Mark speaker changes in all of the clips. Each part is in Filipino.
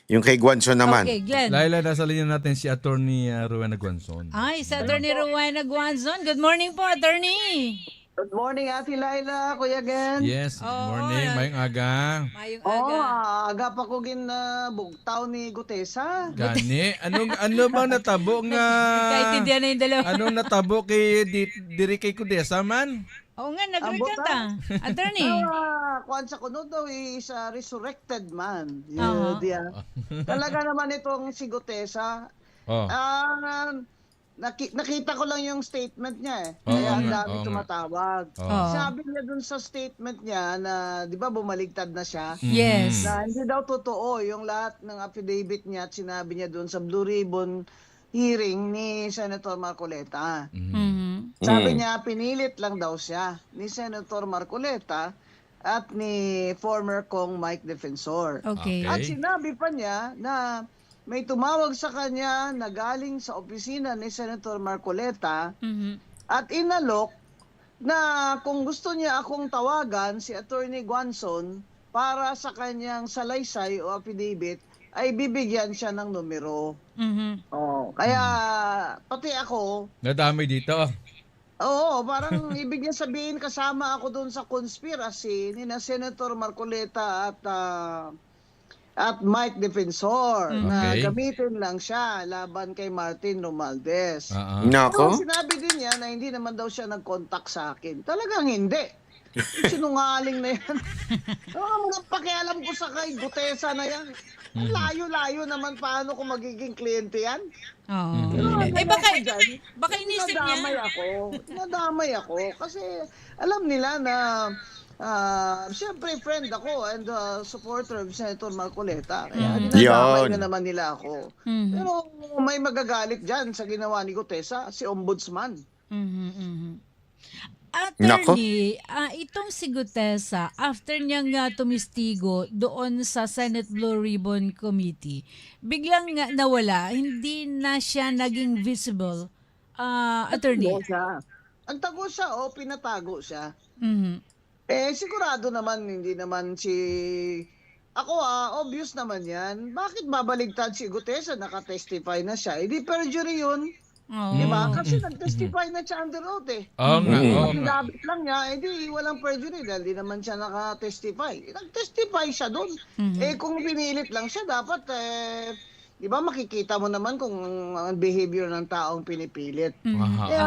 Speaker 1: Yung kay Guanzon naman.
Speaker 2: Okay, Glenn.
Speaker 3: Laila, nasa linya natin si Attorney Rowena Guanzon.
Speaker 2: Ay, sa Attorney Rowena Guanzon. Good morning po, Attorney.
Speaker 4: Good morning, Ate Laila, Kuya Gen.
Speaker 3: Yes, good morning. Mayong aga.
Speaker 2: Mayong
Speaker 4: Oo,
Speaker 2: aga.
Speaker 4: aga pa ko bugtaw ni Gutesa.
Speaker 3: Gani, ano bang natabo nga?
Speaker 2: Kaintindihan na yung dalawa.
Speaker 3: Anong natabo kay diri kay Kudesa man?
Speaker 2: Oo nga, nagrekanta. Attorney.
Speaker 4: Kuan sa kuno daw is a resurrected man.
Speaker 2: Oo.
Speaker 4: Talaga naman itong si Gutesa.
Speaker 3: Oh.
Speaker 4: Nakita ko lang yung statement niya eh.
Speaker 3: Oo
Speaker 4: Kaya ang
Speaker 3: nga,
Speaker 4: dami
Speaker 3: oo nga.
Speaker 4: tumatawag.
Speaker 3: Oo.
Speaker 4: Sabi niya dun sa statement niya na, di ba bumaligtad na siya?
Speaker 2: Yes.
Speaker 4: Na hindi daw totoo yung lahat ng affidavit niya at sinabi niya dun sa Blue Ribbon hearing ni Senator Marcoleta.
Speaker 2: Mhm.
Speaker 4: Sabi niya, pinilit lang daw siya ni Senator Marcoleta at ni former Kong Mike Defensor.
Speaker 2: Okay.
Speaker 3: Okay.
Speaker 4: At sinabi pa niya na may tumawag sa kanya na galing sa opisina ni Senator Marcoleta
Speaker 2: Mhm.
Speaker 4: at inalok na kung gusto niya akong tawagan si Attorney Guanzon para sa kanyang salaysay o affidavit ay bibigyan siya ng numero.
Speaker 2: Mhm.
Speaker 4: Kaya pati ako,
Speaker 3: Nadami dito.
Speaker 4: oo, parang ibig niya sabihin kasama ako doon sa conspiracy ni na Senator Marcoleta at Mike Defensor na
Speaker 3: Okay.
Speaker 4: gamitin lang siya laban kay Martin Romualdez.
Speaker 3: Oo.
Speaker 4: Pero
Speaker 1: Nako.
Speaker 4: sinabi din niya na hindi naman daw siya nag-contact sa akin. Talagang hindi. Sinungaling na yan. Mga pakialam ko sa kay Gutesa na yan. Ang layo-layo naman paano kung magiging kliyente yan.
Speaker 2: Oo.
Speaker 4: Ano
Speaker 2: Baka inisip
Speaker 4: Nadamay
Speaker 2: niya.
Speaker 4: ako. Nadamay ako. Kasi alam nila na siyempre friend ako and supporter of Senator Marcoleta. Kaya dinadamay
Speaker 1: Yun.
Speaker 4: na naman nila ako.
Speaker 2: Mhm.
Speaker 4: Pero may magagalit dyan sa ginawa ni Gutesa, si Ombudsman.
Speaker 2: Mhm, mhm.
Speaker 1: Nako.
Speaker 2: Attorney, itong si Gutesa, after niyang tumistigo doon sa Senate Blue Ribbon Committee, biglang nga nawala, hindi na siya naging visible. Attorney.
Speaker 4: Nagtago siya o pinatago siya.
Speaker 2: Mhm.
Speaker 4: Sigurado naman, hindi naman ako obvious naman yan. Bakit babaligtad si Gutesa? Nakatestify na siya. Hindi perjury yun.
Speaker 2: Oo.
Speaker 4: Di ba? Kasi nag-testify na siya under oath eh.
Speaker 3: Oo nga, oo nga.
Speaker 4: Pinabit lang niya, di walang perjury dahil di naman siya nakatestify. Nag-testify siya doon. Kung pinilit lang siya, dapat, di ba makikita mo naman kung ang behavior ng taong pinipilit.
Speaker 2: Mhm.
Speaker 3: Aha.
Speaker 4: Kaya,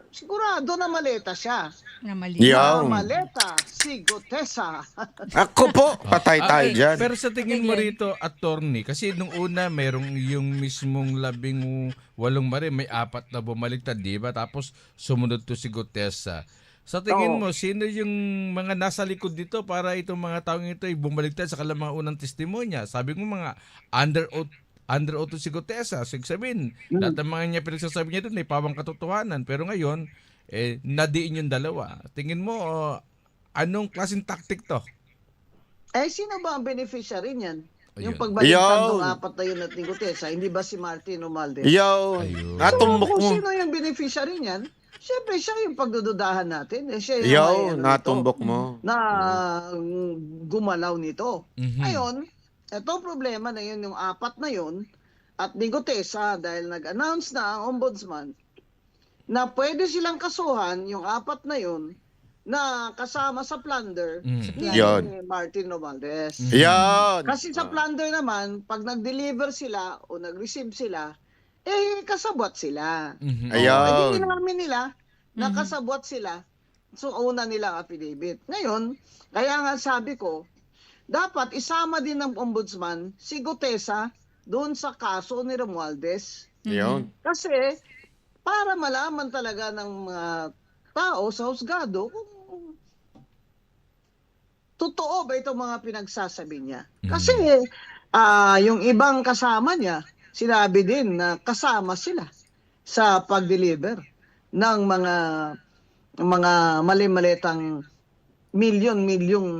Speaker 4: sigurado na maleta siya.
Speaker 2: Na mali.
Speaker 1: Yeah.
Speaker 4: Maleta si Gutesa.
Speaker 1: Ako po, patay tayo
Speaker 2: Okay.
Speaker 1: dyan.
Speaker 3: Pero sa tingin
Speaker 2: Okay,
Speaker 3: mo
Speaker 2: Glenn.
Speaker 3: rito, attorney, kasi nung una merong yung mismong 18 mari, may 4 na bumaligtad, di ba? Tapos sumunod to si Gutesa. Sa tingin
Speaker 4: Oo.
Speaker 3: mo, sino yung mga nasa likod dito para itong mga taong ito ay bumaligtad sa mga unang testimonya? Sabi ko mga under oath to si Gutesa. Sabihin, lahat ng mga niya pinagsasabi niya doon ay pawang katotohanan. Pero ngayon, nadiin yung dalawa. Tingin mo, anong klaseng tactic to?
Speaker 4: Sino ba ang beneficiary niyan? Yung
Speaker 3: Ayun.
Speaker 4: pagbaliktad
Speaker 1: Yo.
Speaker 4: ng 4 na yun at ni Gutesa, hindi ba si Martin Romualdez?
Speaker 1: Yo,
Speaker 3: Ayun.
Speaker 1: natumbok
Speaker 4: Kung
Speaker 1: mo.
Speaker 4: sino yung beneficiary niyan, syempre siya yung pagdududahan natin. Siya yung
Speaker 1: Yo,
Speaker 4: may,
Speaker 1: natumbok
Speaker 4: nito,
Speaker 1: mo.
Speaker 4: na gumalaw nito.
Speaker 3: Mhm.
Speaker 4: Ngayon, itong problema na yun, yung 4 na yun, at ni Gutesa, dahil nag-announce na ang ombudsman, na pwede silang kasuhan yung 4 na yun, na kasama sa plunder ni
Speaker 1: Yun.
Speaker 4: Martin Romualdez.
Speaker 1: Yan.
Speaker 4: Kasi sa plunder naman, pag nag-deliver sila o nag-receive sila, kasabwat sila.
Speaker 3: Mhm.
Speaker 1: Ayaw.
Speaker 4: Hindi namin nila na kasabwat sila. So, una nila affidavit. Ngayon, kaya nga sabi ko, dapat isama din ng ombudsman si Gutesa doon sa kaso ni Romualdez.
Speaker 1: Yun.
Speaker 4: Kasi, para malaman talaga ng mga tao sa husgado kung totoo ba itong mga pinagsasabi niya. Kasi, yung ibang kasama niya, sinabi din na kasama sila sa pag-deliver ng mga mali-malitang milyon-milyong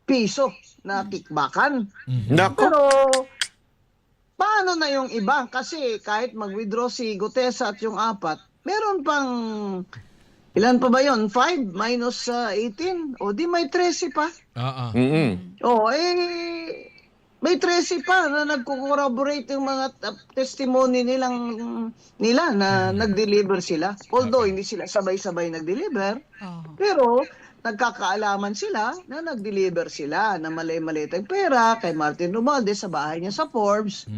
Speaker 4: piso na kickbackan.
Speaker 1: Nako.
Speaker 4: Pero paano na yung iba? Kasi kahit mag-withdraw si Gutesa at yung 4, meron pang ilan pa ba yun? 5 minus 18? O di may 13 pa.
Speaker 3: Oo.
Speaker 1: Mm-mm.
Speaker 4: O may 13 pa na nagko-corroborate yung mga testimony nila na nag-deliver sila. Although hindi sila sabay-sabay nag-deliver,
Speaker 2: Oh.
Speaker 4: pero nagkakaalaman sila na nag-deliver sila na mali-maliit ang pera kay Martin Romualdez sa bahay niya sa Forbes.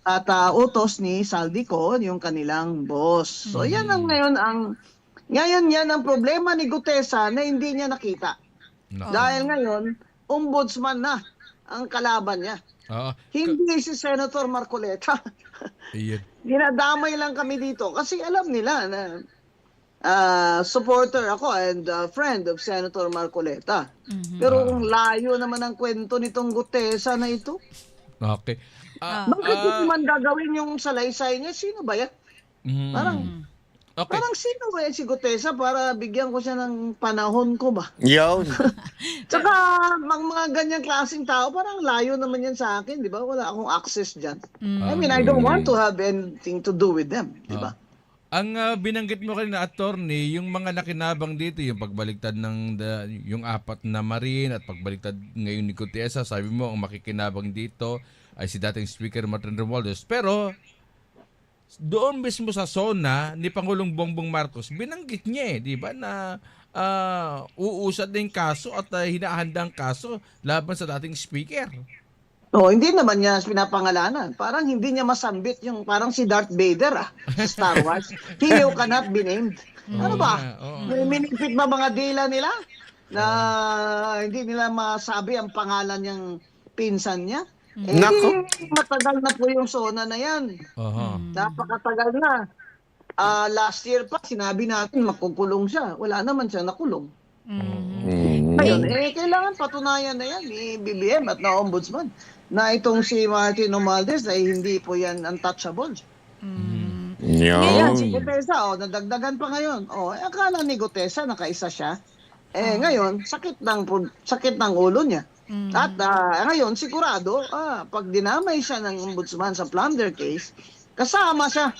Speaker 4: At utos ni Saldico, yung kanilang boss. So yan ang ngayon yan ang problema ni Gutesa na hindi niya nakita.
Speaker 3: Nako.
Speaker 4: Dahil ngayon, ombudsman na ang kalaban niya.
Speaker 3: Oo.
Speaker 4: Hindi si Senator Marcoleta.
Speaker 3: Iyan.
Speaker 4: Dinadamay lang kami dito kasi alam nila na supporter ako and friend of Senator Marcoleta. Pero kung layo naman ang kwento nitong Gutesa na ito,
Speaker 3: Okay.
Speaker 4: bakit naman gagawin yung salaysay niya? Sino ba yan?
Speaker 3: Okay.
Speaker 4: Parang sino ba yan si Gutesa para bigyan ko siya ng panahon ko ba?
Speaker 1: Yun.
Speaker 4: Tsaka mga ganyang klaseng tao, parang layo naman yan sa akin, di ba? Wala akong access dyan. I mean, I don't want to have anything to do with them, di ba?
Speaker 3: Ang binanggit mo kanina, attorney, yung mga nakinabang dito, yung pagbaliktad ng yung 4 na Marine at pagbaliktad ngayon ni Gutesa, sabi mo, ang makikinabang dito ay si dating Speaker Martin Romualdez. Pero doon mismo sa SONA ni Pangulong Bongbong Marcos, binanggit niya di ba, na uusad na yung kaso at hinahanda ang kaso laban sa dating speaker.
Speaker 4: No, hindi naman niya pinapangalanan. Parang hindi niya masambit yung parang si Darth Vader sa Star Wars. He who cannot be named. Ano ba? May minipit ba mga dila nila na hindi nila masabi ang pangalan niyang pinsan niya?
Speaker 1: Nako.
Speaker 4: Matagal na po yung SONA na yan. Napakatagal na. Last year pa, sinabi natin makukulong siya. Wala naman siya nakulong. Ngayon, kailangan patunayan na yan ni BBM at na Ombudsman na itong si Martin Romualdez ay hindi po yan untouchable. Ngayon, si
Speaker 1: Yun.
Speaker 4: Gutesa, nadagdagan pa ngayon. Akala ni Gutesa nakaisa siya. Ngayon, sakit ng ulo niya. At ngayon, sigurado, pag dinamay siya ng ombudsman sa plunder case, kasama siya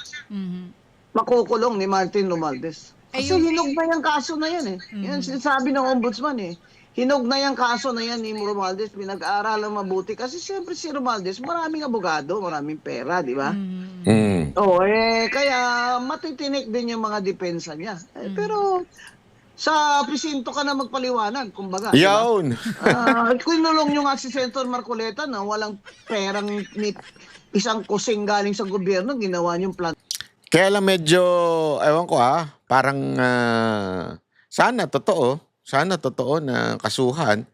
Speaker 4: makukulong ni Martin Romualdez. Kasi hinog na yung kaso na yan eh. Yan sinasabi ng ombudsman eh. Hinog na yung kaso na yan ni Romualdez, pinag-aaralan mabuti. Kasi siyempre si Romualdez, maraming abogado, maraming pera, di ba? Kaya matitinik din yung mga depensa niya. Pero sa presinto ka na magpaliwanag, kumbaga.
Speaker 1: Yun.
Speaker 4: Kinulong nyo nga si Senator Marcoleta na walang perang ni isang kusing galing sa gobyerno, ginawa niyong plan.
Speaker 1: Kaya lang medyo, ewan ko parang sana totoo na kasuhan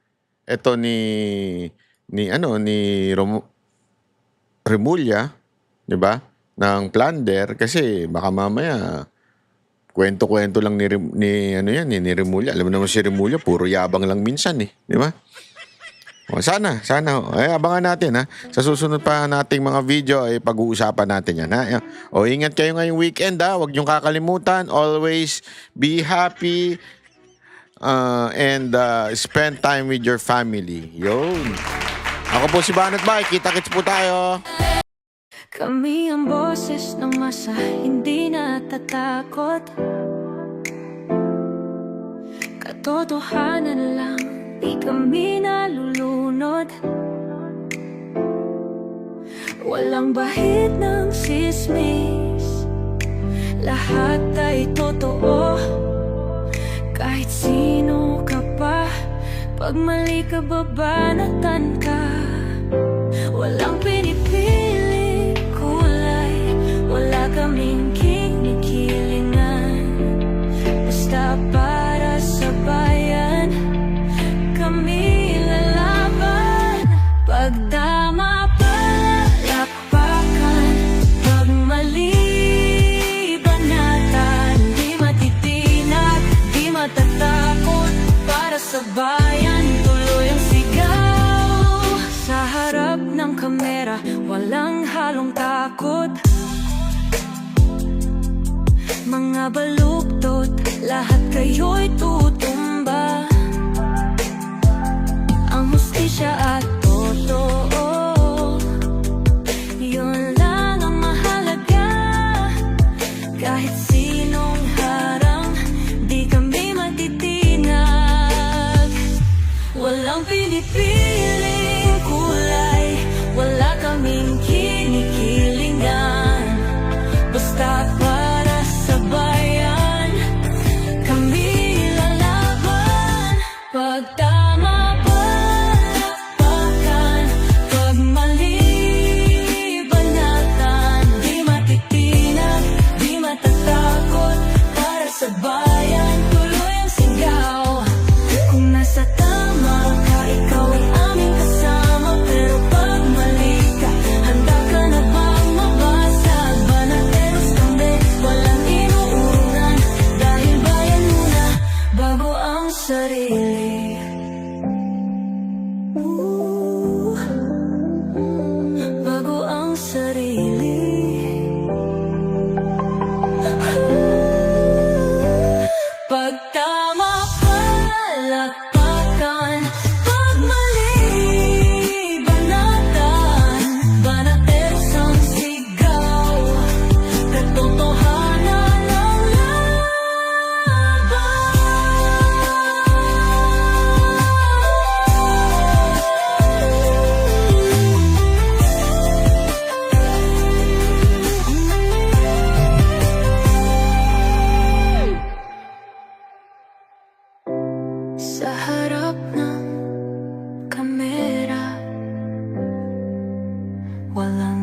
Speaker 1: ito ni Remulla, 'di ba? Ng plunder kasi baka mamaya kwento-kwento lang ni Remulla. Alam mo naman si Remulla, puro yabang lang minsan 'di ba? Sana. Abangan natin sa susunod pa nating mga video ay pag-uusapan natin yan ingat kayo ngayong weekend Huwag niyong kakalimutan. Always be happy and spend time with your family. Yun. Ako po si Banat Bay. Kita-kits po tayo.
Speaker 5: Kami ang boses ng masa, hindi natatakot. Katotohanan lang, di kami nalulunod. Walang bahid ng sismis, lahat ay totoo. Kahit sino ka pa, pag mali ka babanatan ka. Walang pinipili kulay, wala kaming kinikilingan. Basta para sa bayan, kami lalaban. Pag tama palakpakan, pag mali banatan. Di matitinag, di matatakot, para sa bayan tuloy ang sigaw. Sa harap ng kamera, walang halong takot. Mga baluktot, lahat kayo'y tutumba. Ang hustisya at totoo, yun lang ang mahalaga. Kahit sinong harang, di kami matitinag. Walang pinipiling kulay, walang